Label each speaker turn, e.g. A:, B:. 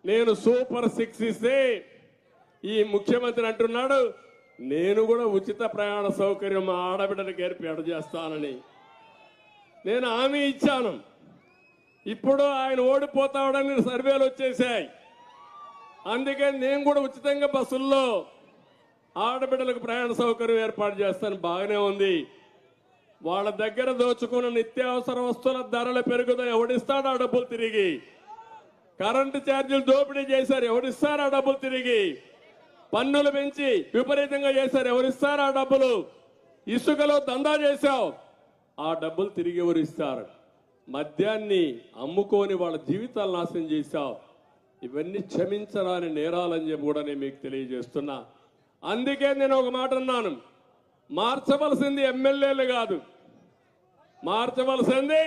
A: నేను సూపర్ 6 ఇస్తే ఈ ముఖ్యమంత్రి అంటున్నాడు నేను కూడా ఉచిత ప్రయాణ సౌకర్యం మా ఆడబిడ్డలకు ఏర్పాటు చేస్తానని నేను హామీ ఇచ్చాను. ఇప్పుడు ఆయన ఓడిపోతాడని సర్వేలు వచ్చేసాయి. అందుకే నేను కూడా ఉచితంగా బస్సుల్లో ఆడబిడ్డలకు ప్రయాణ సౌకర్యం ఏర్పాటు చేస్తాను. బాగానే ఉంది. వాళ్ళ దగ్గర దోచుకున్న నిత్యావసర వస్తువుల ధరలు పెరుగుతాయి. ఎవడిస్తాడు ఆ డబ్బులు తిరిగి? కరెంటు ఛార్జీలు దోపిడీ చేశారు. ఎవరిస్తారు ఆ డబ్బులు తిరిగి? పన్నులు పెంచి విపరీతంగా చేశారు. ఎవరిస్తారు ఆ డబ్బులు? ఇసుకలో దందా చేశావు. ఆ డబ్బులు తిరిగి ఎవరిస్తారు? మద్యాన్ని అమ్ముకొని వాళ్ళ జీవితాలు నాశనం చేశావు. ఇవన్నీ క్షమించరాని నేరాలని చెప్పి కూడా నేను మీకు తెలియజేస్తున్నా. అందుకే నేను ఒక మాట అన్నాను, మార్చవలసింది ఎమ్మెల్యేలు కాదు, మార్చవలసింది